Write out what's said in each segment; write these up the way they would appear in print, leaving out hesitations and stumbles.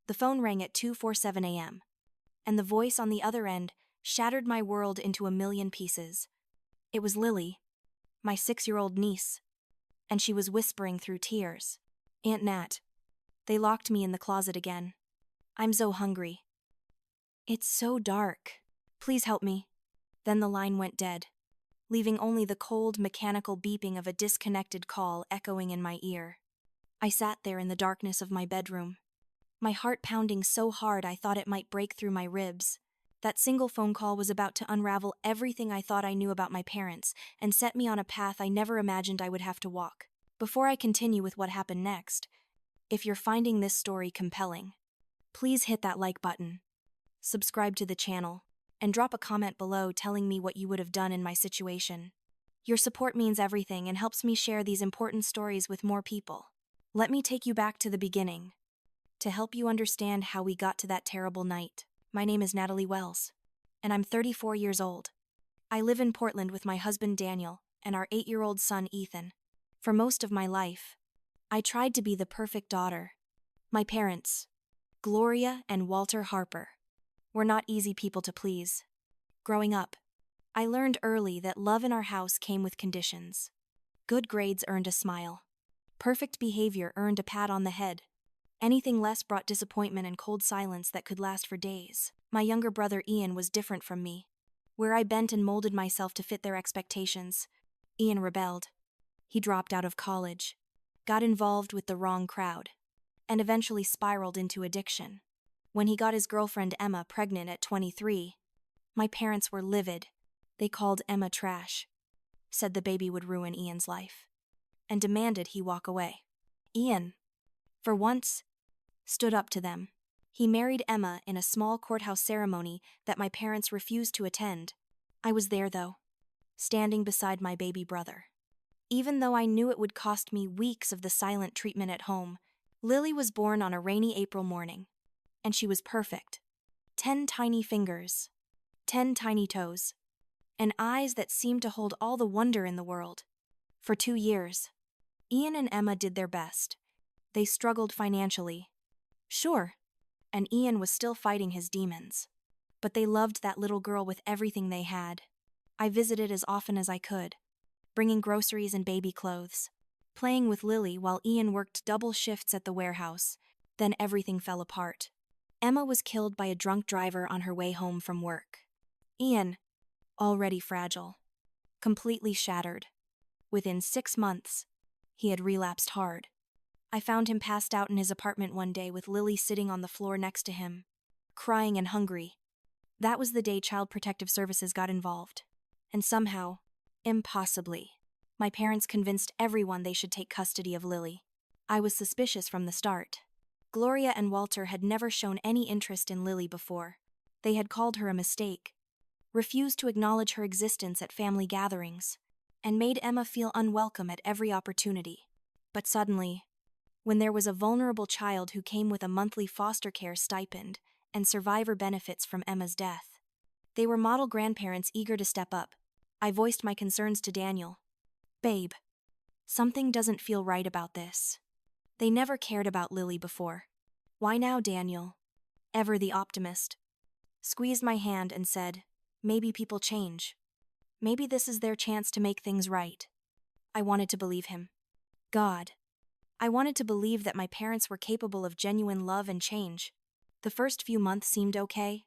The phone rang at 2:47 a.m., and the voice on the other end shattered my world into a million pieces. It was Lily, my 6-year-old niece, and she was whispering through tears. "Aunt Nat, they locked me in the closet again. I'm so hungry. It's so dark. Please help me." Then the line went dead, leaving only the cold, mechanical beeping of a disconnected call echoing in my ear. I sat there in the darkness of my bedroom, my heart pounding so hard I thought it might break through my ribs. That single phone call was about to unravel everything I thought I knew about my parents and set me on a path I never imagined I would have to walk. Before I continue with what happened next, if you're finding this story compelling, please hit that like button, subscribe to the channel, and drop a comment below telling me what you would have done in my situation. Your support means everything and helps me share these important stories with more people. Let me take you back to the beginning, to help you understand how we got to that terrible night. My name is Natalie Wells, and I'm 34 years old. I live in Portland with my husband Daniel and our 8-year-old son Ethan. For most of my life, I tried to be the perfect daughter. My parents, Gloria and Walter Harper, were not easy people to please. Growing up, I learned early that love in our house came with conditions. Good grades earned a smile. Perfect behavior earned a pat on the head. Anything less brought disappointment and cold silence that could last for days. My younger brother Ian was different from me. Where I bent and molded myself to fit their expectations, Ian rebelled. He dropped out of college, got involved with the wrong crowd, and eventually spiraled into addiction. When he got his girlfriend Emma pregnant at 23, my parents were livid. They called Emma trash, said the baby would ruin Ian's life, and demanded he walk away. Ian, for once, stood up to them. He married Emma in a small courthouse ceremony that my parents refused to attend. I was there, though, standing beside my baby brother. Even though I knew it would cost me weeks of the silent treatment at home, Lily was born on a rainy April morning, and she was perfect. 10 tiny fingers, 10 tiny toes, and eyes that seemed to hold all the wonder in the world. For 2 years, Ian and Emma did their best. They struggled financially, sure, and Ian was still fighting his demons. But they loved that little girl with everything they had. I visited as often as I could, bringing groceries and baby clothes, playing with Lily while Ian worked double shifts at the warehouse. Then everything fell apart. Emma was killed by a drunk driver on her way home from work. Ian, already fragile, completely shattered. Within 6 months, he had relapsed hard. I found him passed out in his apartment one day with Lily sitting on the floor next to him, crying and hungry. That was the day Child Protective Services got involved. And somehow, impossibly, my parents convinced everyone they should take custody of Lily. I was suspicious from the start. Gloria and Walter had never shown any interest in Lily before. They had called her a mistake, refused to acknowledge her existence at family gatherings, and made Emma feel unwelcome at every opportunity. But suddenly, when there was a vulnerable child who came with a monthly foster care stipend and survivor benefits from Emma's death, they were model grandparents eager to step up. I voiced my concerns to Daniel. "Babe, something doesn't feel right about this. They never cared about Lily before. Why now, Daniel?" Ever the optimist, squeezed my hand and said, "Maybe people change. Maybe this is their chance to make things right." I wanted to believe him. God, I wanted to believe that my parents were capable of genuine love and change. The first few months seemed okay.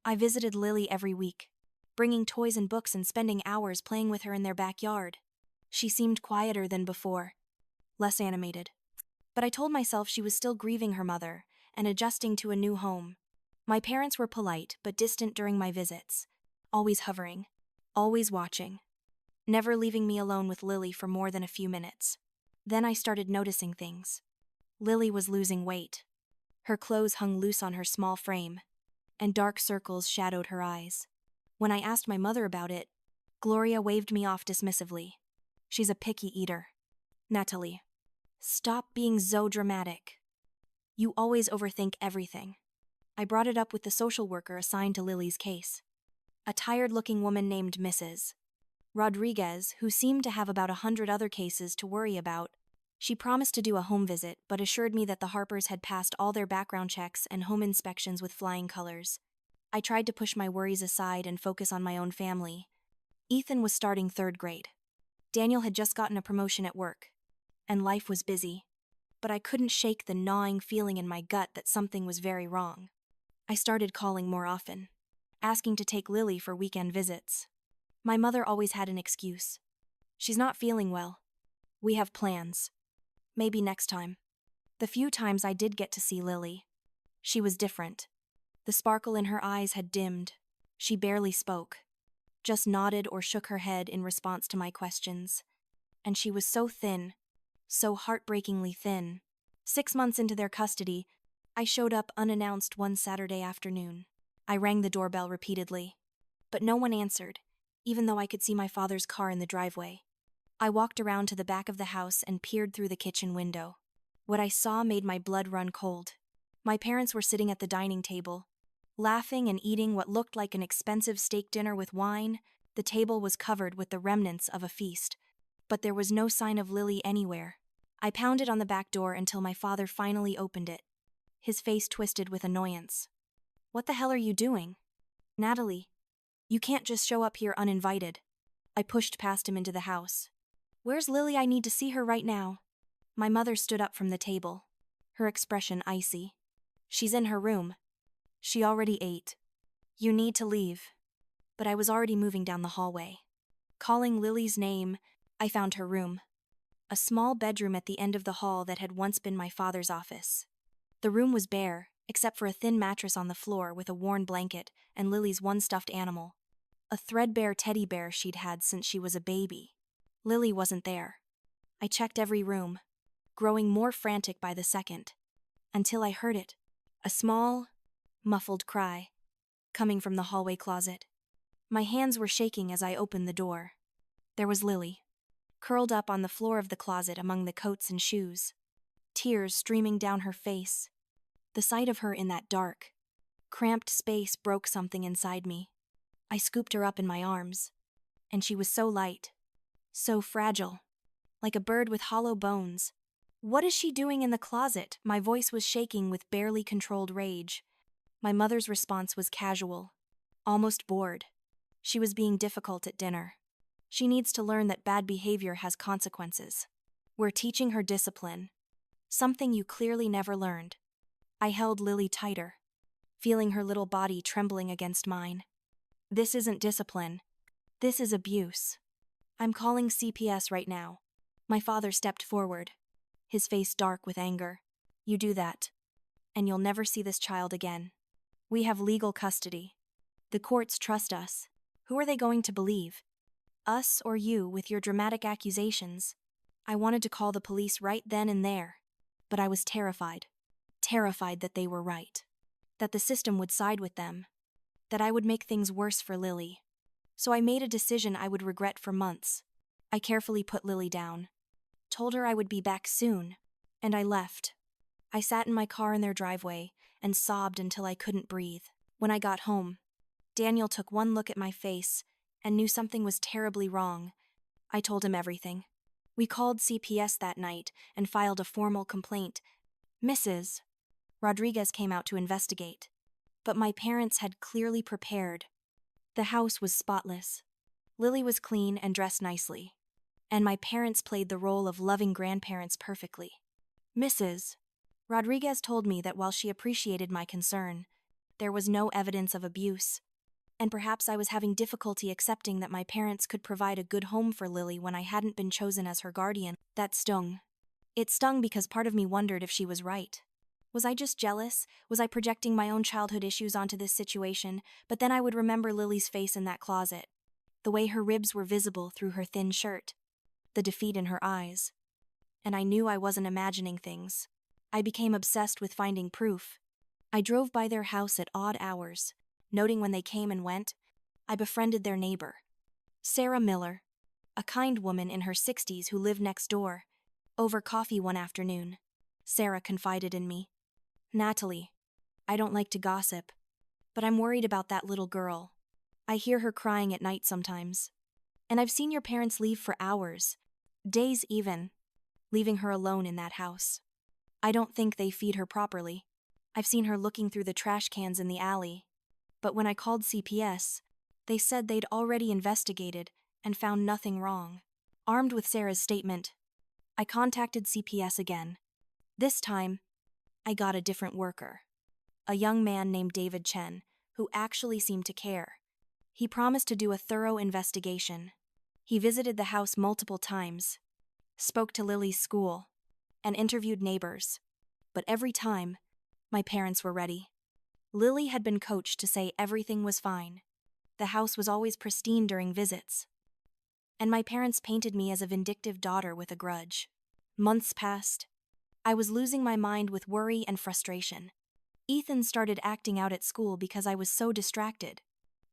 I visited Lily every week, bringing toys and books and spending hours playing with her in their backyard. She seemed quieter than before, less animated. But I told myself she was still grieving her mother and adjusting to a new home. My parents were polite but distant during my visits, always hovering, always watching, never leaving me alone with Lily for more than a few minutes. Then I started noticing things. Lily was losing weight. Her clothes hung loose on her small frame, and dark circles shadowed her eyes. When I asked my mother about it, Gloria waved me off dismissively. "She's a picky eater." "Natalie, stop being so dramatic. You always overthink everything." I brought it up with the social worker assigned to Lily's case, a tired-looking woman named Mrs. Rodriguez, who seemed to have about 100 other cases to worry about. She promised to do a home visit, but assured me that the Harpers had passed all their background checks and home inspections with flying colors. I tried to push my worries aside and focus on my own family. Ethan was starting 3rd grade. Daniel had just gotten a promotion at work. And life was busy. But I couldn't shake the gnawing feeling in my gut that something was very wrong. I started calling more often, asking to take Lily for weekend visits. My mother always had an excuse. She's not feeling well. We have plans. Maybe next time. The few times I did get to see Lily, she was different. The sparkle in her eyes had dimmed. She barely spoke, just nodded or shook her head in response to my questions. And she was so thin, so heartbreakingly thin. 6 months into their custody, I showed up unannounced one Saturday afternoon. I rang the doorbell repeatedly, but no one answered, even though I could see my father's car in the driveway. I walked around to the back of the house and peered through the kitchen window. What I saw made my blood run cold. My parents were sitting at the dining table, laughing and eating what looked like an expensive steak dinner with wine. The table was covered with the remnants of a feast, but there was no sign of Lily anywhere. I pounded on the back door until my father finally opened it. His face twisted with annoyance. "What the hell are you doing? Natalie, you can't just show up here uninvited." I pushed past him into the house. "Where's Lily? I need to see her right now." My mother stood up from the table, her expression icy. "She's in her room. She already ate. You need to leave." But I was already moving down the hallway. Calling Lily's name, I found her room. A small bedroom at the end of the hall that had once been my father's office. The room was bare, except for a thin mattress on the floor with a worn blanket and Lily's one stuffed animal. A threadbare teddy bear she'd had since she was a baby. Lily wasn't there. I checked every room, growing more frantic by the second, until I heard it. A small, muffled cry, coming from the hallway closet. My hands were shaking as I opened the door. There was Lily, curled up on the floor of the closet among the coats and shoes, tears streaming down her face. The sight of her in that dark, cramped space broke something inside me. I scooped her up in my arms, and she was so light, so fragile, like a bird with hollow bones. "What is she doing in the closet?" My voice was shaking with barely controlled rage. My mother's response was casual, almost bored. She was being difficult at dinner. She needs to learn that bad behavior has consequences. We're teaching her discipline, something you clearly never learned. I held Lily tighter, feeling her little body trembling against mine. "This isn't discipline. This is abuse. I'm calling CPS right now." My father stepped forward, his face dark with anger. "You do that, and you'll never see this child again. We have legal custody. The courts trust us. Who are they going to believe? Us or you with your dramatic accusations?" I wanted to call the police right then and there, but I was terrified. Terrified that they were right. That the system would side with them. That I would make things worse for Lily. So I made a decision I would regret for months. I carefully put Lily down, told her I would be back soon, and I left. I sat in my car in their driveway and sobbed until I couldn't breathe. When I got home, Daniel took one look at my face and knew something was terribly wrong. I told him everything. We called CPS that night and filed a formal complaint. Mrs. Rodriguez came out to investigate, but my parents had clearly prepared. The house was spotless. Lily was clean and dressed nicely, and my parents played the role of loving grandparents perfectly. Mrs. Rodriguez told me that while she appreciated my concern, there was no evidence of abuse, and perhaps I was having difficulty accepting that my parents could provide a good home for Lily when I hadn't been chosen as her guardian. That stung. It stung because part of me wondered if she was right. Was I just jealous? Was I projecting my own childhood issues onto this situation? But then I would remember Lily's face in that closet, the way her ribs were visible through her thin shirt, the defeat in her eyes. And I knew I wasn't imagining things. I became obsessed with finding proof. I drove by their house at odd hours, noting when they came and went. I befriended their neighbor, Sarah Miller, a kind woman in her 60s who lived next door. Over coffee one afternoon, Sarah confided in me. "Natalie, I don't like to gossip, but I'm worried about that little girl. I hear her crying at night sometimes. And I've seen your parents leave for hours, days even. leaving her alone in that house. I don't think they feed her properly. I've seen her looking through the trash cans in the alley. But when I called CPS, they said they'd already investigated and found nothing wrong. Armed with Sarah's statement, I contacted CPS again. This time, I got a different worker. A young man named David Chen, who actually seemed to care. He promised to do a thorough investigation. He visited the house multiple times, spoke to Lily's school, and interviewed neighbors. But every time, my parents were ready. Lily had been coached to say everything was fine. The house was always pristine during visits. And my parents painted me as a vindictive daughter with a grudge. Months passed. I was losing my mind with worry and frustration. Ethan started acting out at school because I was so distracted.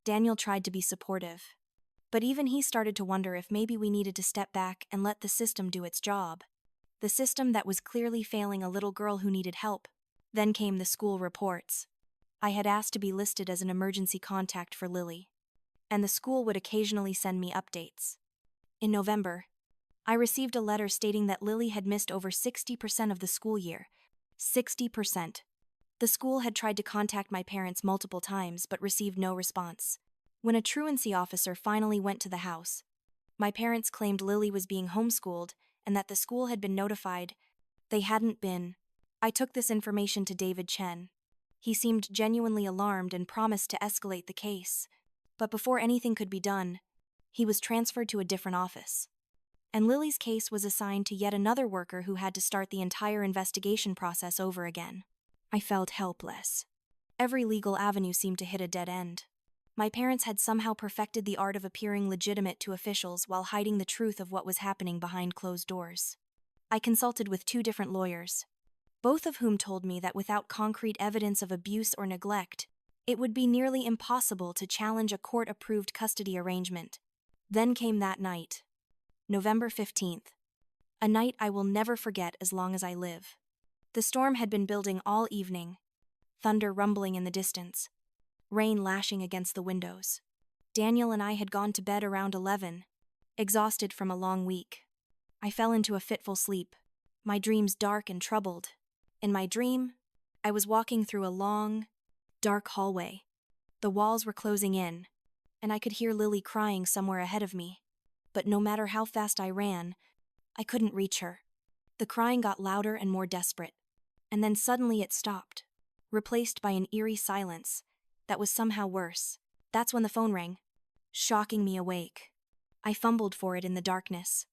Daniel tried to be supportive. But even he started to wonder if maybe we needed to step back and let the system do its job. The system that was clearly failing a little girl who needed help. Then came the school reports. I had asked to be listed as an emergency contact for Lily, and the school would occasionally send me updates. In November, I received a letter stating that Lily had missed over 60% of the school year. 60%. The school had tried to contact my parents multiple times but received no response. When a truancy officer finally went to the house, my parents claimed Lily was being homeschooled and that the school had been notified. They hadn't been. I took this information to David Chen. He seemed genuinely alarmed and promised to escalate the case. But before anything could be done, he was transferred to a different office. And Lily's case was assigned to yet another worker who had to start the entire investigation process over again. I felt helpless. Every legal avenue seemed to hit a dead end. My parents had somehow perfected the art of appearing legitimate to officials while hiding the truth of what was happening behind closed doors. I consulted with 2 different lawyers, both of whom told me that without concrete evidence of abuse or neglect, it would be nearly impossible to challenge a court-approved custody arrangement. Then came that night, November 15th, a night I will never forget as long as I live. The storm had been building all evening, thunder rumbling in the distance, rain lashing against the windows. Daniel and I had gone to bed around 11, exhausted from a long week. I fell into a fitful sleep, my dreams dark and troubled. In my dream, I was walking through a long, dark hallway. The walls were closing in, and I could hear Lily crying somewhere ahead of me. But no matter how fast I ran, I couldn't reach her. The crying got louder and more desperate, and then suddenly it stopped, replaced by an eerie silence that was somehow worse. That's when the phone rang, shocking me awake. I fumbled for it in the darkness,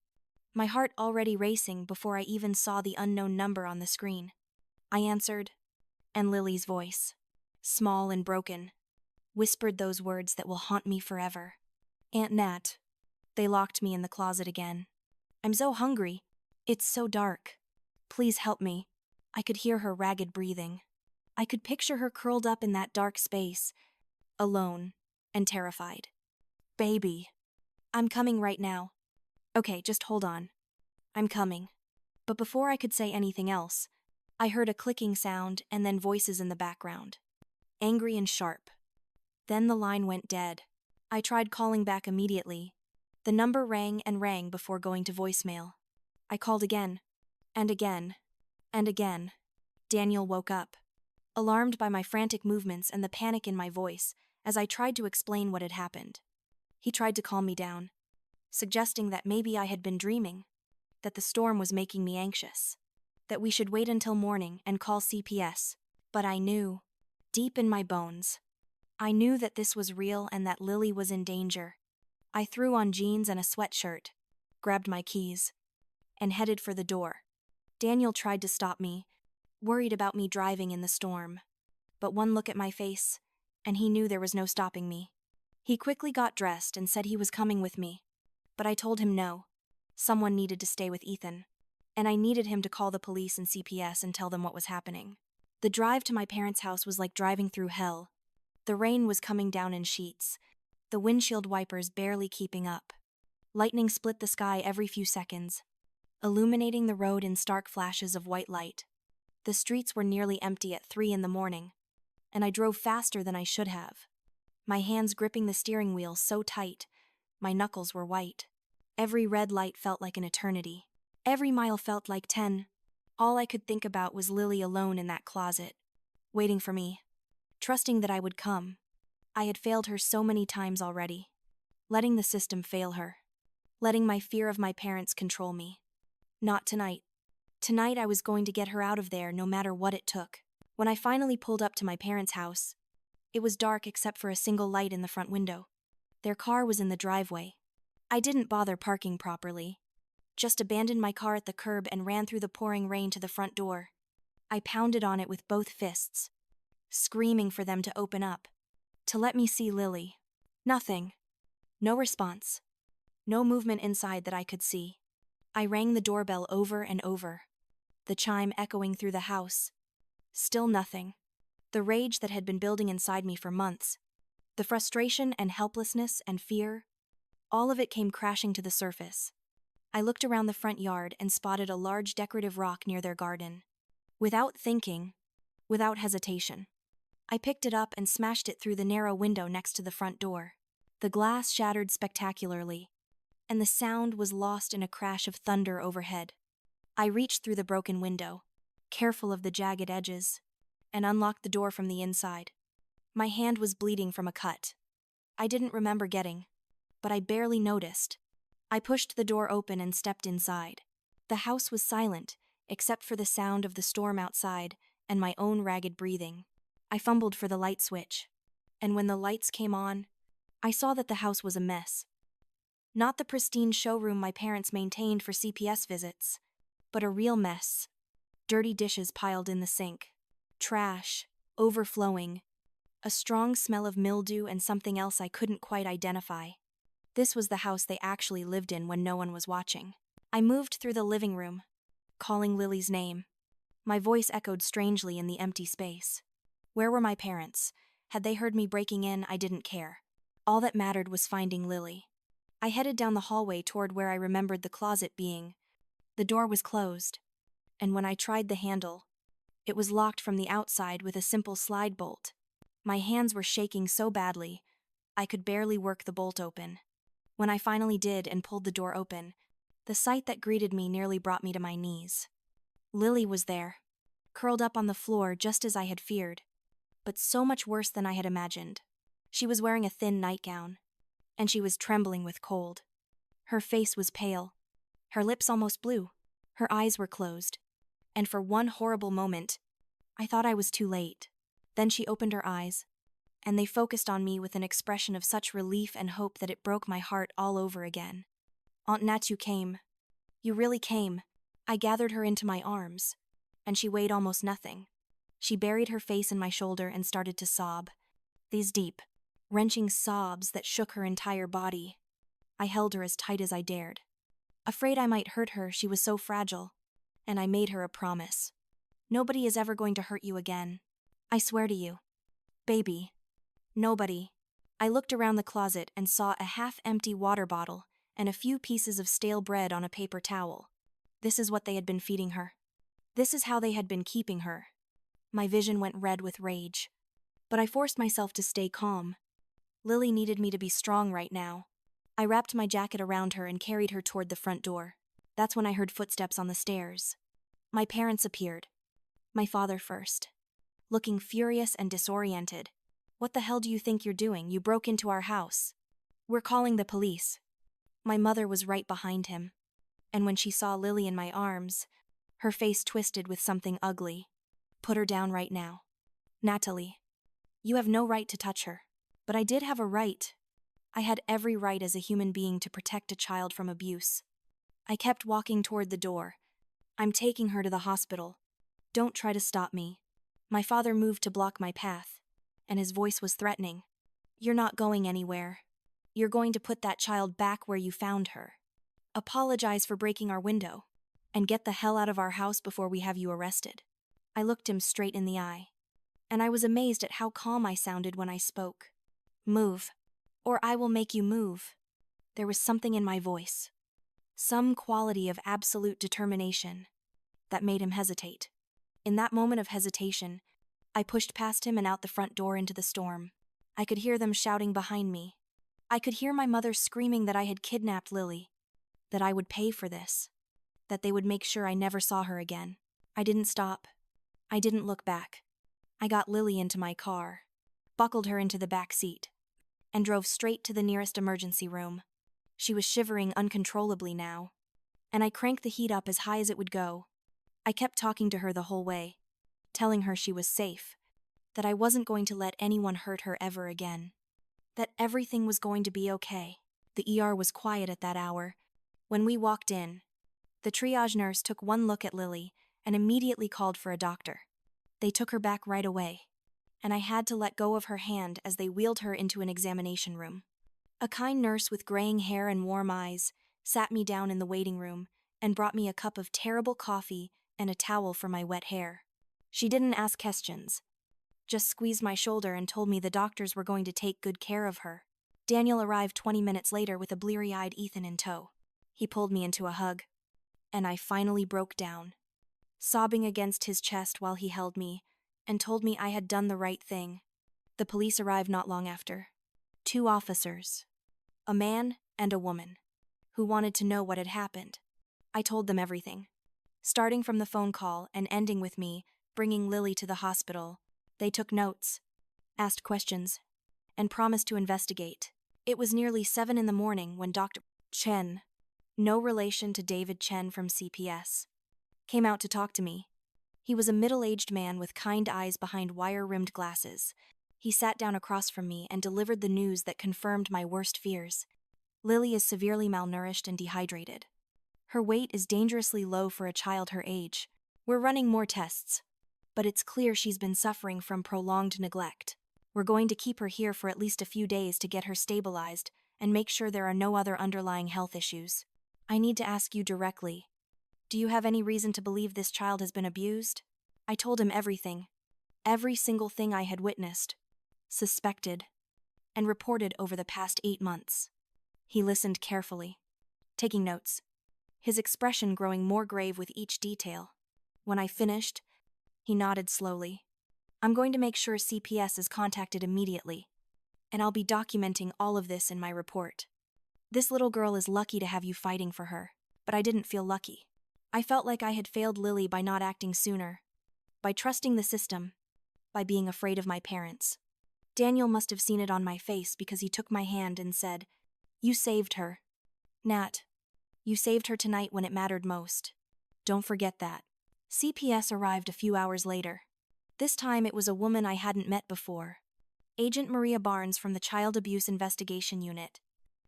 my heart already racing before I even saw the unknown number on the screen. I answered, and Lily's voice, small and broken, whispered those words that will haunt me forever. Aunt Nat. They locked me in the closet again. I'm so hungry. It's so dark. Please help me. I could hear her ragged breathing. I could picture her curled up in that dark space, alone and terrified. Baby. I'm coming right now. Okay, just hold on. I'm coming. But before I could say anything else, I heard a clicking sound and then voices in the background, angry and sharp. Then the line went dead. I tried calling back immediately. The number rang and rang before going to voicemail. I called again, and again, and again. Daniel woke up, alarmed by my frantic movements and the panic in my voice as I tried to explain what had happened. He tried to calm me down, suggesting that maybe I had been dreaming, that the storm was making me anxious, that we should wait until morning and call CPS. But I knew, deep in my bones, I knew that this was real and that Lily was in danger. I threw on jeans and a sweatshirt, grabbed my keys, and headed for the door. Daniel tried to stop me, worried about me driving in the storm. But one look at my face, and he knew there was no stopping me. He quickly got dressed and said he was coming with me. But I told him no. Someone needed to stay with Ethan, and I needed him to call the police and CPS and tell them what was happening. The drive to my parents' house was like driving through hell. The rain was coming down in sheets, the windshield wipers barely keeping up. Lightning split the sky every few seconds, illuminating the road in stark flashes of white light. The streets were nearly empty at 3 a.m, and I drove faster than I should have. My hands gripping the steering wheel so tight, my knuckles were white. Every red light felt like an eternity. Every mile felt like 10. All I could think about was Lily alone in that closet, waiting for me, trusting that I would come. I had failed her so many times already. Letting the system fail her. Letting my fear of my parents control me. Not tonight. Tonight I was going to get her out of there no matter what it took. When I finally pulled up to my parents' house, it was dark except for a single light in the front window. Their car was in the driveway. I didn't bother parking properly. Just abandoned my car at the curb and ran through the pouring rain to the front door. I pounded on it with both fists, screaming for them to open up, to let me see Lily. Nothing. No response. No movement inside that I could see. I rang the doorbell over and over, the chime echoing through the house. Still nothing. The rage that had been building inside me for months, the frustration and helplessness and fear, all of it came crashing to the surface. I looked around the front yard and spotted a large decorative rock near their garden. Without thinking, without hesitation, I picked it up and smashed it through the narrow window next to the front door. The glass shattered spectacularly, and the sound was lost in a crash of thunder overhead. I reached through the broken window, careful of the jagged edges, and unlocked the door from the inside. My hand was bleeding from a cut I didn't remember getting, but I barely noticed. I pushed the door open and stepped inside. The house was silent, except for the sound of the storm outside and my own ragged breathing. I fumbled for the light switch, and when the lights came on, I saw that the house was a mess. Not the pristine showroom my parents maintained for CPS visits, but a real mess. Dirty dishes piled in the sink, trash, overflowing, a strong smell of mildew and something else I couldn't quite identify. This was the house they actually lived in when no one was watching. I moved through the living room, calling Lily's name. My voice echoed strangely in the empty space. Where were my parents? Had they heard me breaking in? I didn't care. All that mattered was finding Lily. I headed down the hallway toward where I remembered the closet being. The door was closed, and when I tried the handle, it was locked from the outside with a simple slide bolt. My hands were shaking so badly, I could barely work the bolt open. When I finally did and pulled the door open, the sight that greeted me nearly brought me to my knees. Lily was there, curled up on the floor just as I had feared, but so much worse than I had imagined. She was wearing a thin nightgown, and she was trembling with cold. Her face was pale, her lips almost blue, her eyes were closed, and for one horrible moment, I thought I was too late. Then she opened her eyes, and they focused on me with an expression of such relief and hope that it broke my heart all over again. Aunt Nat, you came. You really came. I gathered her into my arms, and she weighed almost nothing. She buried her face in my shoulder and started to sob. These deep, wrenching sobs that shook her entire body. I held her as tight as I dared. Afraid I might hurt her, she was so fragile, and I made her a promise. Nobody is ever going to hurt you again. I swear to you. Baby. Nobody. I looked around the closet and saw a half-empty water bottle and a few pieces of stale bread on a paper towel. This is what they had been feeding her. This is how they had been keeping her. My vision went red with rage. But I forced myself to stay calm. Lily needed me to be strong right now. I wrapped my jacket around her and carried her toward the front door. That's when I heard footsteps on the stairs. My parents appeared. My father first. Looking furious and disoriented. What the hell do you think you're doing? You broke into our house. We're calling the police. My mother was right behind him. And when she saw Lily in my arms, her face twisted with something ugly. Put her down right now. Natalie. You have no right to touch her. But I did have a right. I had every right as a human being to protect a child from abuse. I kept walking toward the door. I'm taking her to the hospital. Don't try to stop me. My father moved to block my path, and his voice was threatening. You're not going anywhere. You're going to put that child back where you found her. Apologize for breaking our window, and get the hell out of our house before we have you arrested. I looked him straight in the eye, and I was amazed at how calm I sounded when I spoke. Move, or I will make you move. There was something in my voice, some quality of absolute determination, that made him hesitate. In that moment of hesitation, I pushed past him and out the front door into the storm. I could hear them shouting behind me. I could hear my mother screaming that I had kidnapped Lily, that I would pay for this. that they would make sure I never saw her again. I didn't stop. I didn't look back. I got Lily into my car, buckled her into the back seat, and drove straight to the nearest emergency room. She was shivering uncontrollably now, and I cranked the heat up as high as it would go. I kept talking to her the whole way, telling her she was safe, that I wasn't going to let anyone hurt her ever again, that everything was going to be okay. The ER was quiet at that hour. When we walked in, the triage nurse took one look at Lily and immediately called for a doctor. They took her back right away, and I had to let go of her hand as they wheeled her into an examination room. A kind nurse with graying hair and warm eyes sat me down in the waiting room and brought me a cup of terrible coffee and a towel for my wet hair. She didn't ask questions, just squeezed my shoulder and told me the doctors were going to take good care of her. Daniel arrived 20 minutes later with a bleary-eyed Ethan in tow. He pulled me into a hug, and I finally broke down, sobbing against his chest while he held me and told me I had done the right thing. The police arrived not long after. 2 officers, a man and a woman, who wanted to know what had happened. I told them everything, starting from the phone call and ending with me bringing Lily to the hospital. They took notes, asked questions, and promised to investigate. It was nearly 7 in the morning when Dr. Chen, no relation to David Chen from CPS, came out to talk to me. He was a middle-aged man with kind eyes behind wire-rimmed glasses. He sat down across from me and delivered the news that confirmed my worst fears. Lily is severely malnourished and dehydrated. Her weight is dangerously low for a child her age. We're running more tests, but it's clear she's been suffering from prolonged neglect. We're going to keep her here for at least a few days to get her stabilized and make sure there are no other underlying health issues. I need to ask you directly, do you have any reason to believe this child has been abused? I told him everything, every single thing I had witnessed, suspected, and reported over the past 8 months. He listened carefully, taking notes, his expression growing more grave with each detail. When I finished, he nodded slowly. I'm going to make sure CPS is contacted immediately, and I'll be documenting all of this in my report. This little girl is lucky to have you fighting for her, but I didn't feel lucky. I felt like I had failed Lily by not acting sooner, by trusting the system, by being afraid of my parents. Daniel must have seen it on my face because he took my hand and said, "You saved her. Nat, you saved her tonight when it mattered most. Don't forget that." CPS arrived a few hours later. This time it was a woman I hadn't met before, Agent Maria Barnes from the Child Abuse Investigation Unit.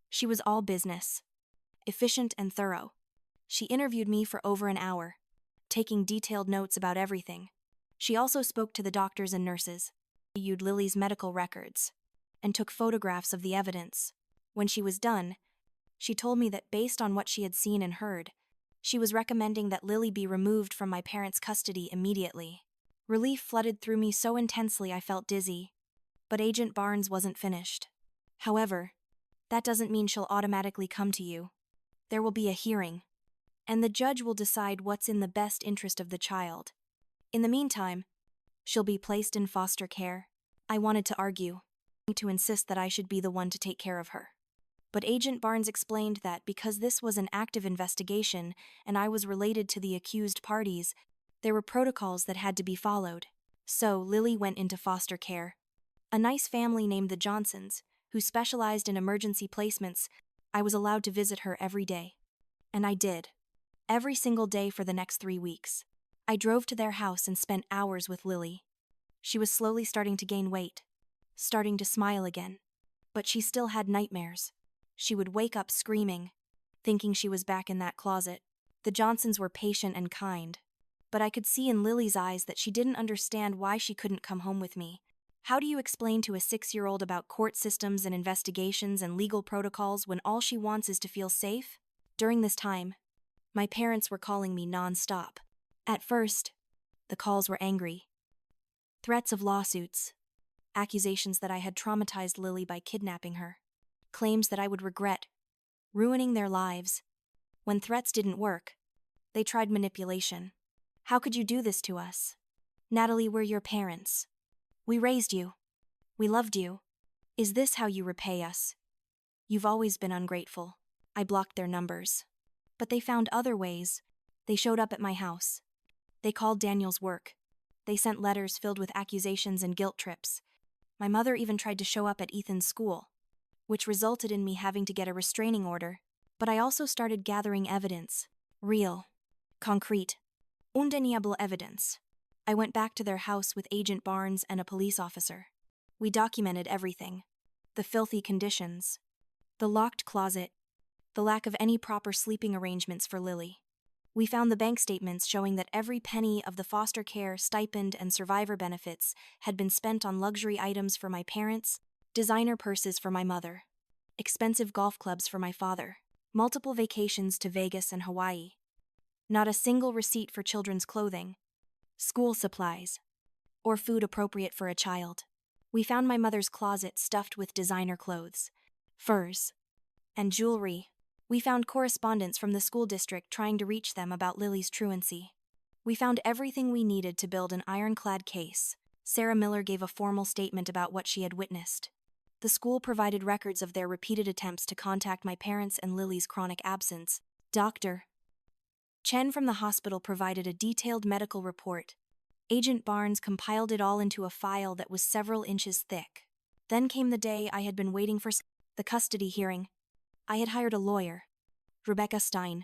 She was all business, efficient and thorough. She interviewed me for over an hour, taking detailed notes about everything. She also spoke to the doctors and nurses, reviewed Lily's medical records, and took photographs of the evidence. When she was done, she told me that based on what she had seen and heard, she was recommending that Lily be removed from my parents' custody immediately. Relief flooded through me so intensely I felt dizzy, but Agent Barnes wasn't finished. However, that doesn't mean she'll automatically come to you. There will be a hearing, and the judge will decide what's in the best interest of the child. In the meantime, she'll be placed in foster care. I wanted to argue, to insist that I should be the one to take care of her. But Agent Barnes explained that because this was an active investigation and I was related to the accused parties, there were protocols that had to be followed. So Lily went into foster care. A nice family named the Johnsons, who specialized in emergency placements. I was allowed to visit her every day. And I did. Every single day for the next 3 weeks. I drove to their house and spent hours with Lily. She was slowly starting to gain weight, starting to smile again. But she still had nightmares. She would wake up screaming, thinking she was back in that closet. The Johnsons were patient and kind, but I could see in Lily's eyes that she didn't understand why she couldn't come home with me. How do you explain to a 6-year-old about court systems and investigations and legal protocols when all she wants is to feel safe? During this time, my parents were calling me non-stop. At first, the calls were angry. Threats of lawsuits, accusations that I had traumatized Lily by kidnapping her, claims that I would regret ruining their lives. When threats didn't work, they tried manipulation. How could you do this to us? Natalie, we're your parents. We raised you. We loved you. Is this how you repay us? You've always been ungrateful. I blocked their numbers. But they found other ways, They showed up at my house. They called Daniel's work. They sent letters filled with accusations and guilt trips. My mother even tried to show up at Ethan's school, which resulted in me having to get a restraining order. But I also started gathering evidence. Real. Concrete. Undeniable evidence. I went back to their house with Agent Barnes and a police officer. We documented everything. The filthy conditions. The locked closet. The lack of any proper sleeping arrangements for Lily. We found the bank statements showing that every penny of the foster care, stipend, and survivor benefits had been spent on luxury items for my parents, designer purses for my mother, expensive golf clubs for my father, multiple vacations to Vegas and Hawaii. Not a single receipt for children's clothing, school supplies, or food appropriate for a child. We found my mother's closet stuffed with designer clothes, furs, and jewelry. We found correspondence from the school district trying to reach them about Lily's truancy. We found everything we needed to build an ironclad case. Sarah Miller gave a formal statement about what she had witnessed. The school provided records of their repeated attempts to contact my parents and Lily's chronic absence. Dr. Chen from the hospital provided a detailed medical report. Agent Barnes compiled it all into a file that was several inches thick. Then came the day I had been waiting for, the custody hearing. I had hired a lawyer, Rebecca Stein,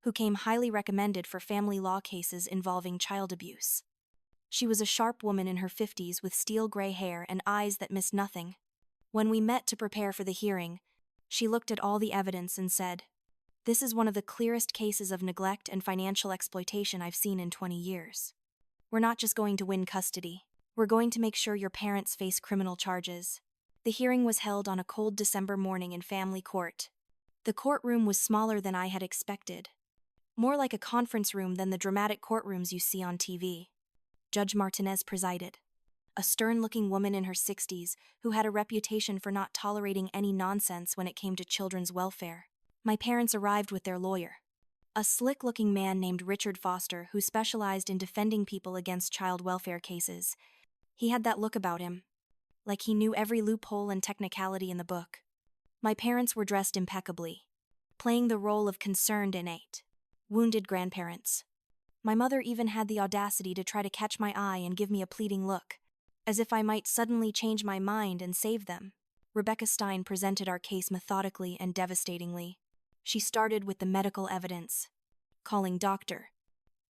who came highly recommended for family law cases involving child abuse. She was a sharp woman in her 50s with steel gray hair and eyes that missed nothing. When we met to prepare for the hearing, she looked at all the evidence and said, "This is one of the clearest cases of neglect and financial exploitation I've seen in 20 years. We're not just going to win custody. We're going to make sure your parents face criminal charges." The hearing was held on a cold December morning in family court. The courtroom was smaller than I had expected. More like a conference room than the dramatic courtrooms you see on TV. Judge Martinez presided. A stern-looking woman in her 60s who had a reputation for not tolerating any nonsense when it came to children's welfare. My parents arrived with their lawyer, a slick-looking man named Richard Foster who specialized in defending people against child welfare cases. He had that look about him, like he knew every loophole and technicality in the book. My parents were dressed impeccably, playing the role of concerned innate, wounded grandparents. My mother even had the audacity to try to catch my eye and give me a pleading look, as if I might suddenly change my mind and save them. Rebecca Stein presented our case methodically and devastatingly. She started with the medical evidence, calling Dr.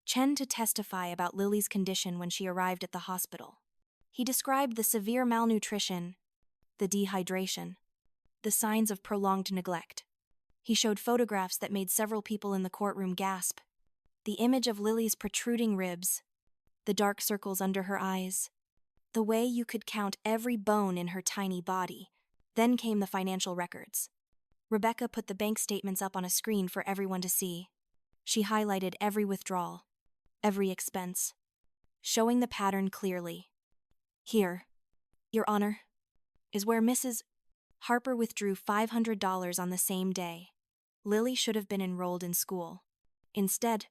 Chen to testify about Lily's condition when she arrived at the hospital. He described the severe malnutrition, the dehydration, the signs of prolonged neglect. He showed photographs that made several people in the courtroom gasp. The image of Lily's protruding ribs, the dark circles under her eyes, the way you could count every bone in her tiny body. Then came the financial records. Rebecca put the bank statements up on a screen for everyone to see. She highlighted every withdrawal, every expense, showing the pattern clearly. "Here, Your Honor, is where Mrs. Harper withdrew $500 on the same day. Lily should have been enrolled in school. Instead,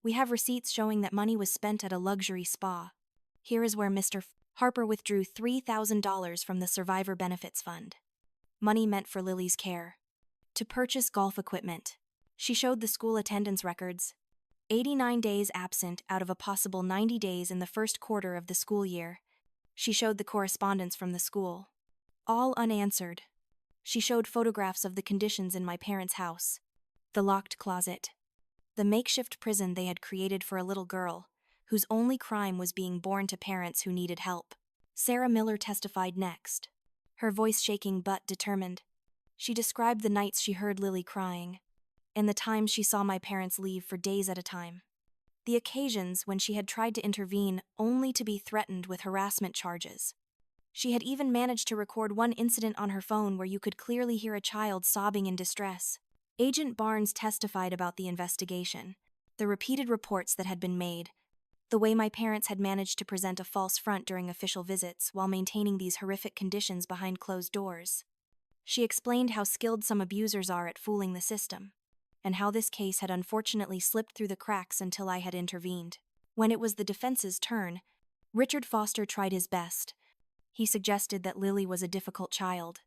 we have receipts showing that money was spent at a luxury spa. Here is where Mr. Harper withdrew $3,000 from the Survivor Benefits Fund. Money meant for Lily's care. To purchase golf equipment." She showed the school attendance records. 89 days absent out of a possible 90 days in the first quarter of the school year. She showed the correspondence from the school. All unanswered. She showed photographs of the conditions in my parents' house. The locked closet. The makeshift prison they had created for a little girl, whose only crime was being born to parents who needed help. Sarah Miller testified next, her voice shaking but determined. She described the nights she heard Lily crying, and the times she saw my parents leave for days at a time. The occasions when she had tried to intervene only to be threatened with harassment charges. She had even managed to record one incident on her phone where you could clearly hear a child sobbing in distress. Agent Barnes testified about the investigation, the repeated reports that had been made, the way my parents had managed to present a false front during official visits while maintaining these horrific conditions behind closed doors. She explained how skilled some abusers are at fooling the system, and how this case had unfortunately slipped through the cracks until I had intervened. When it was the defense's turn, Richard Foster tried his best. He suggested that Lily was a difficult child,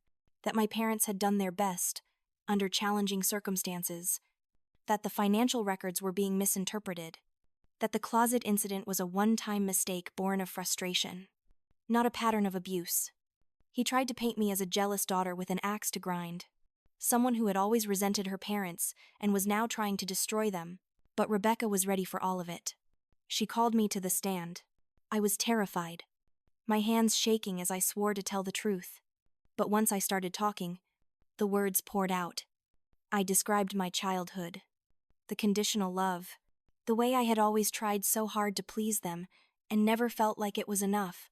that my parents had done their best, under challenging circumstances, that the financial records were being misinterpreted, that the closet incident was a one-time mistake born of frustration, not a pattern of abuse. He tried to paint me as a jealous daughter with an axe to grind, someone who had always resented her parents and was now trying to destroy them, but Rebecca was ready for all of it. She called me to the stand. I was terrified, my hands shaking as I swore to tell the truth. But once I started talking, the words poured out. I described my childhood, the conditional love, the way I had always tried so hard to please them and never felt like it was enough.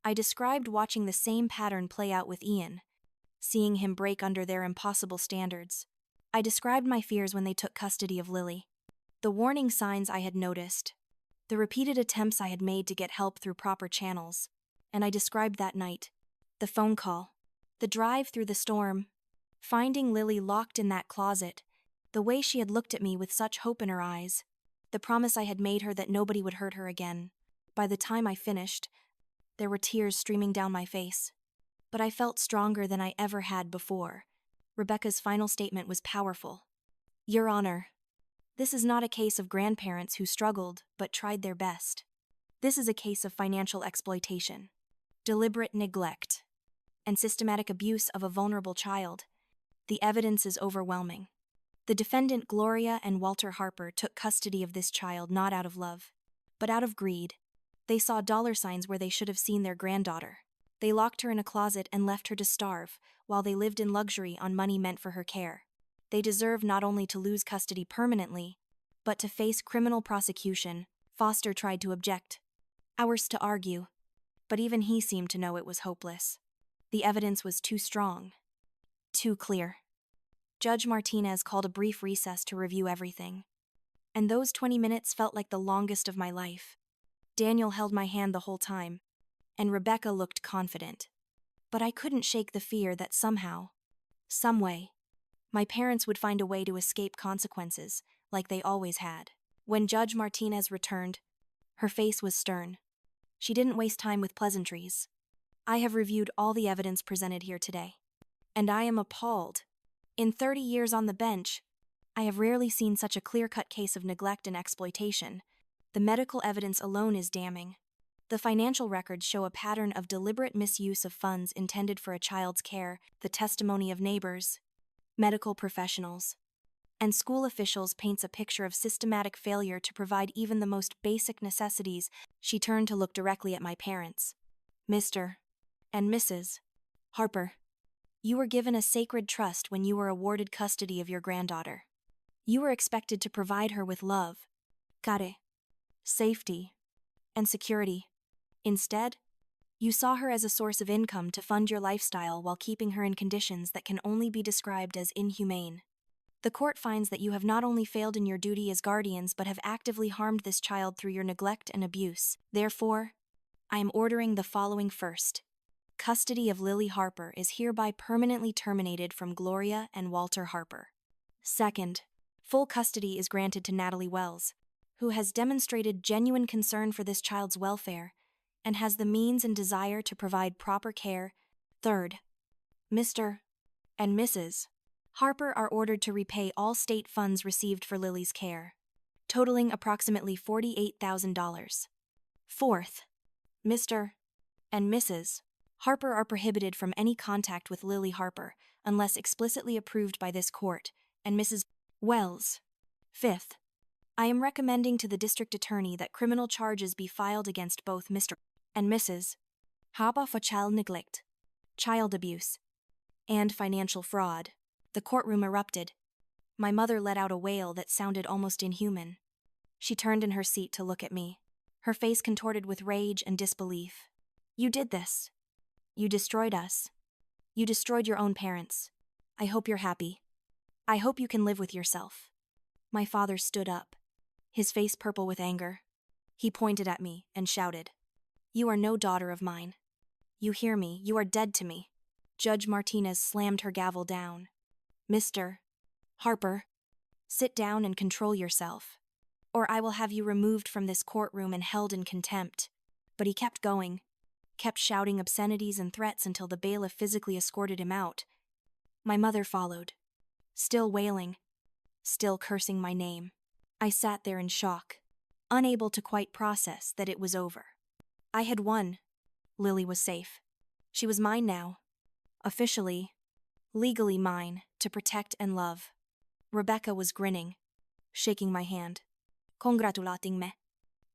I described watching the same pattern play out with Ian, seeing him break under their impossible standards. I described my fears when they took custody of Lily, the warning signs I had noticed, the repeated attempts I had made to get help through proper channels, and I described that night, the phone call, the drive through the storm, finding Lily locked in that closet, the way she had looked at me with such hope in her eyes, the promise I had made her that nobody would hurt her again. By the time I finished, there were tears streaming down my face. But I felt stronger than I ever had before. Rebecca's final statement was powerful. Your Honor, this is not a case of grandparents who struggled but tried their best. This is a case of financial exploitation, deliberate neglect, and systematic abuse of a vulnerable child. The evidence is overwhelming. The defendant Gloria and Walter Harper took custody of this child not out of love, but out of greed. They saw dollar signs where they should have seen their granddaughter. They locked her in a closet and left her to starve, while they lived in luxury on money meant for her care. They deserve not only to lose custody permanently, but to face criminal prosecution. Foster tried to object, ours to argue, but even he seemed to know it was hopeless. The evidence was too strong, too clear. Judge Martinez called a brief recess to review everything, and those 20 minutes felt like the longest of my life. Daniel held my hand the whole time, and Rebecca looked confident. But I couldn't shake the fear that somehow, some way, my parents would find a way to escape consequences, like they always had. When Judge Martinez returned, her face was stern. She didn't waste time with pleasantries. I have reviewed all the evidence presented here today, and I am appalled. In 30 years on the bench, I have rarely seen such a clear-cut case of neglect and exploitation. The medical evidence alone is damning. The financial records show a pattern of deliberate misuse of funds intended for a child's care. The testimony of neighbors, medical professionals, and school officials paints a picture of systematic failure to provide even the most basic necessities. She turned to look directly at my parents. Mr. and Mrs. Harper, you were given a sacred trust when you were awarded custody of your granddaughter. You were expected to provide her with love, care, safety, and security. Instead, you saw her as a source of income to fund your lifestyle while keeping her in conditions that can only be described as inhumane. The court finds that you have not only failed in your duty as guardians but have actively harmed this child through your neglect and abuse. Therefore, I am ordering the following. First, custody of Lily Harper is hereby permanently terminated from Gloria and Walter Harper. Second, full custody is granted to Natalie Wells, who has demonstrated genuine concern for this child's welfare and has the means and desire to provide proper care. Third, Mr. and Mrs. Harper are ordered to repay all state funds received for Lily's care, totaling approximately $48,000. Fourth, Mr. and Mrs. Harper are prohibited from any contact with Lily Harper unless explicitly approved by this court, and Mrs. Wells. Fifth, I am recommending to the district attorney that criminal charges be filed against both Mr. and Mrs. Harper for child neglect, child abuse, and financial fraud. The courtroom erupted. My mother let out a wail that sounded almost inhuman. She turned in her seat to look at me, her face contorted with rage and disbelief. You did this. You destroyed us. You destroyed your own parents. I hope you're happy. I hope you can live with yourself. My father stood up, his face purple with anger. He pointed at me and shouted, "You are no daughter of mine. You hear me, you are dead to me." Judge Martinez slammed her gavel down. Mr. Harper, sit down and control yourself, or I will have you removed from this courtroom and held in contempt. But he kept going, kept shouting obscenities and threats until the bailiff physically escorted him out. My mother followed, still wailing, still cursing my name. I sat there in shock, unable to quite process that it was over. I had won. Lily was safe. She was mine now. Officially, legally mine, to protect and love. Rebecca was grinning, shaking my hand. Congratulating me.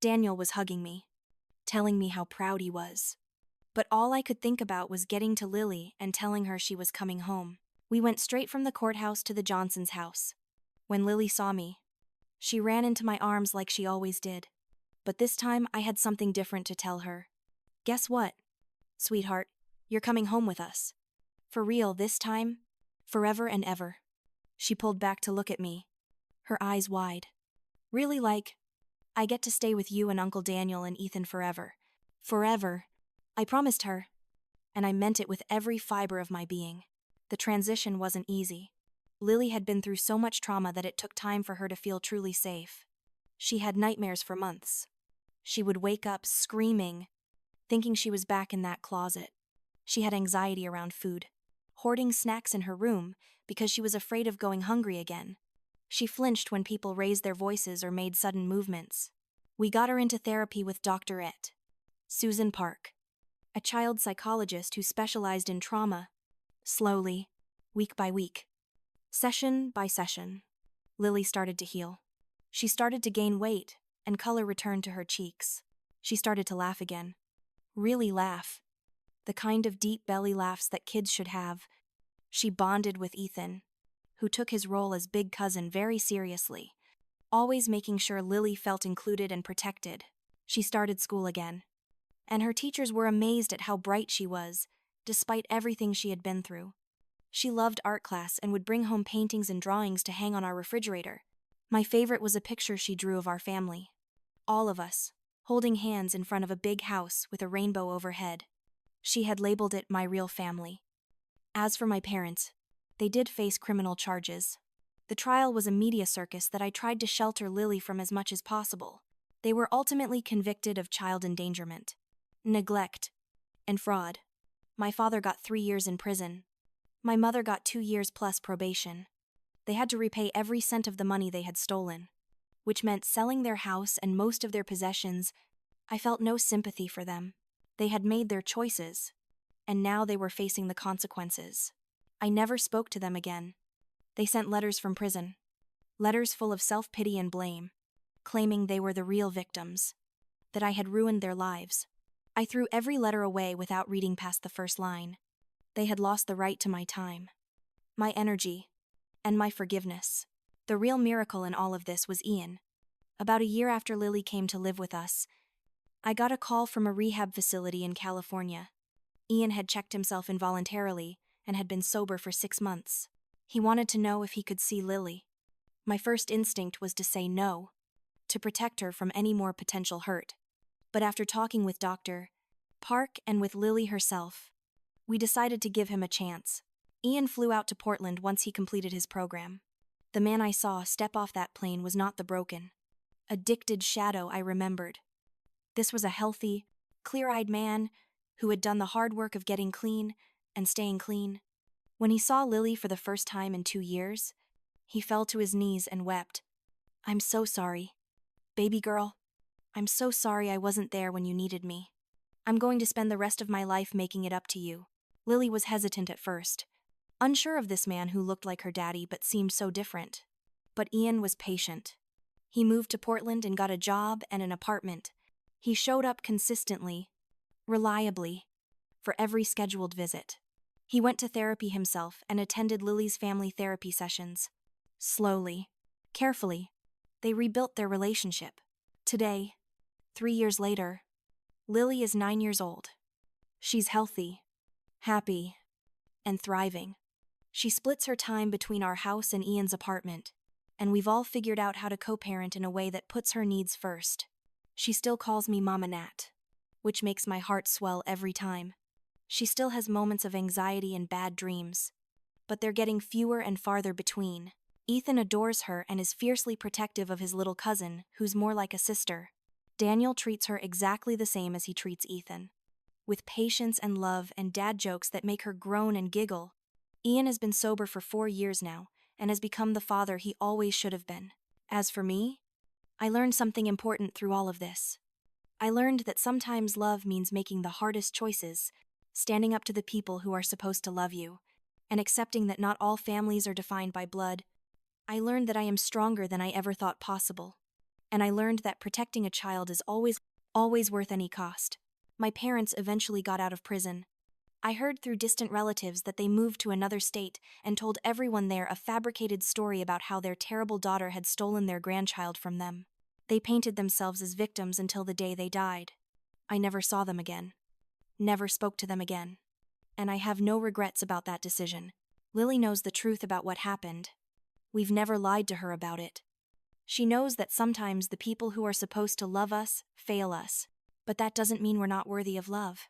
Daniel was hugging me, telling me how proud he was. But all I could think about was getting to Lily and telling her she was coming home. We went straight from the courthouse to the Johnsons' house. When Lily saw me, she ran into my arms like she always did. But this time I had something different to tell her. Guess what, sweetheart? You're coming home with us. For real this time, forever and ever. She pulled back to look at me, her eyes wide. Really, like, I get to stay with you and Uncle Daniel and Ethan forever. Forever. I promised her. And I meant it with every fiber of my being. The transition wasn't easy. Lily had been through so much trauma that it took time for her to feel truly safe. She had nightmares for months. She would wake up screaming, thinking she was back in that closet. She had anxiety around food, hoarding snacks in her room because she was afraid of going hungry again. She flinched when people raised their voices or made sudden movements. We got her into therapy with Dr. Susan Park, a child psychologist who specialized in trauma. Slowly, week by week, session by session, Lily started to heal. She started to gain weight, and color returned to her cheeks. She started to laugh again. Really laugh. The kind of deep belly laughs that kids should have. She bonded with Ethan, who took his role as big cousin very seriously, always making sure Lily felt included and protected. She started school again, and her teachers were amazed at how bright she was, despite everything she had been through. She loved art class and would bring home paintings and drawings to hang on our refrigerator. My favorite was a picture she drew of our family. All of us, holding hands in front of a big house with a rainbow overhead. She had labeled it My Real Family. As for my parents, they did face criminal charges. The trial was a media circus that I tried to shelter Lily from as much as possible. They were ultimately convicted of child endangerment, neglect, and fraud. My father got 3 years in prison. My mother got 2 years plus probation. They had to repay every cent of the money they had stolen, which meant selling their house and most of their possessions. I felt no sympathy for them. They had made their choices, and now they were facing the consequences. I never spoke to them again. They sent letters from prison, letters full of self-pity and blame, claiming they were the real victims, that I had ruined their lives. I threw every letter away without reading past the first line. They had lost the right to my time, my energy, and my forgiveness. The real miracle in all of this was Ian. About a year after Lily came to live with us, I got a call from a rehab facility in California. Ian had checked himself involuntarily and had been sober for 6 months. He wanted to know if he could see Lily. My first instinct was to say no, to protect her from any more potential hurt. But after talking with Dr. Park and with Lily herself, we decided to give him a chance. Ian flew out to Portland once he completed his program. The man I saw step off that plane was not the broken, addicted shadow I remembered. This was a healthy, clear-eyed man who had done the hard work of getting clean and staying clean. When he saw Lily for the first time in 2 years, he fell to his knees and wept. "I'm so sorry. Baby girl, I'm so sorry I wasn't there when you needed me. I'm going to spend the rest of my life making it up to you." Lily was hesitant at first, unsure of this man who looked like her daddy but seemed so different. But Ian was patient. He moved to Portland and got a job and an apartment. He showed up consistently, reliably, for every scheduled visit. He went to therapy himself and attended Lily's family therapy sessions. Slowly, carefully, they rebuilt their relationship. Today, 3 years later, Lily is 9 years old. She's healthy, happy, and thriving. She splits her time between our house and Ian's apartment, and we've all figured out how to co-parent in a way that puts her needs first. She still calls me Mama Nat, which makes my heart swell every time. She still has moments of anxiety and bad dreams, but they're getting fewer and farther between. Ethan adores her and is fiercely protective of his little cousin, who's more like a sister. Daniel treats her exactly the same as he treats Ethan, with patience and love and dad jokes that make her groan and giggle. Ian has been sober for 4 years now, and has become the father he always should have been. As for me, I learned something important through all of this. I learned that sometimes love means making the hardest choices, standing up to the people who are supposed to love you, and accepting that not all families are defined by blood. I learned that I am stronger than I ever thought possible. And I learned that protecting a child is always worth any cost. My parents eventually got out of prison. I heard through distant relatives that they moved to another state and told everyone there a fabricated story about how their terrible daughter had stolen their grandchild from them. They painted themselves as victims until the day they died. I never saw them again. Never spoke to them again. And I have no regrets about that decision. Lily knows the truth about what happened. We've never lied to her about it. She knows that sometimes the people who are supposed to love us fail us, but that doesn't mean we're not worthy of love.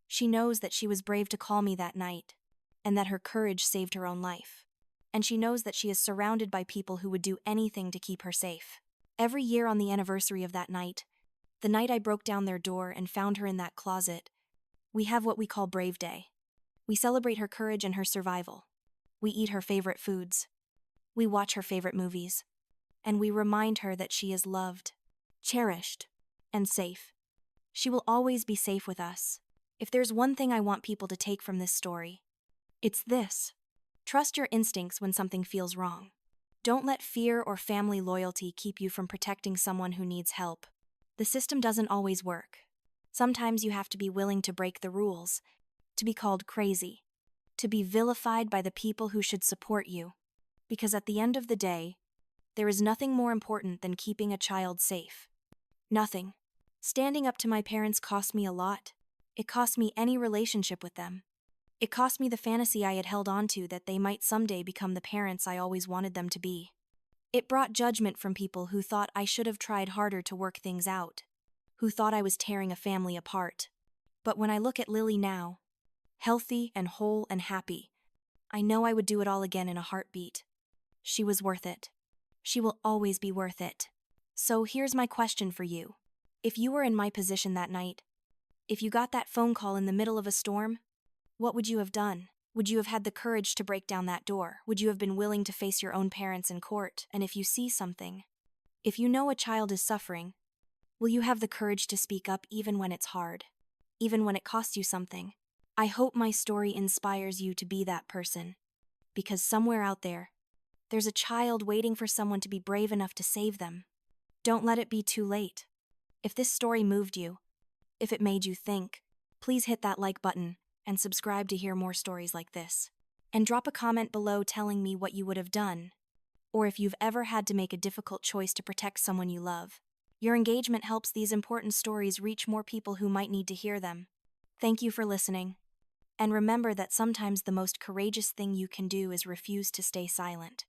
She knows that she was brave to call me that night, and that her courage saved her own life. And she knows that she is surrounded by people who would do anything to keep her safe. Every year on the anniversary of that night, the night I broke down their door and found her in that closet, we have what we call Brave Day. We celebrate her courage and her survival. We eat her favorite foods. We watch her favorite movies. And we remind her that she is loved, cherished, and safe. She will always be safe with us. If there's one thing I want people to take from this story, it's this. Trust your instincts when something feels wrong. Don't let fear or family loyalty keep you from protecting someone who needs help. The system doesn't always work. Sometimes you have to be willing to break the rules, to be called crazy, to be vilified by the people who should support you. Because at the end of the day, there is nothing more important than keeping a child safe. Nothing. Standing up to my parents cost me a lot. It cost me any relationship with them. It cost me the fantasy I had held on to that they might someday become the parents I always wanted them to be. It brought judgment from people who thought I should have tried harder to work things out, who thought I was tearing a family apart. But when I look at Lily now, healthy and whole and happy, I know I would do it all again in a heartbeat. She was worth it. She will always be worth it. So here's my question for you. If you were in my position that night, if you got that phone call in the middle of a storm, what would you have done? Would you have had the courage to break down that door? Would you have been willing to face your own parents in court? And if you see something, if you know a child is suffering, will you have the courage to speak up even when it's hard? Even when it costs you something? I hope my story inspires you to be that person. Because somewhere out there, there's a child waiting for someone to be brave enough to save them. Don't let it be too late. If this story moved you, if it made you think, please hit that like button and subscribe to hear more stories like this. And drop a comment below telling me what you would have done, or if you've ever had to make a difficult choice to protect someone you love. Your engagement helps these important stories reach more people who might need to hear them. Thank you for listening. And remember that sometimes the most courageous thing you can do is refuse to stay silent.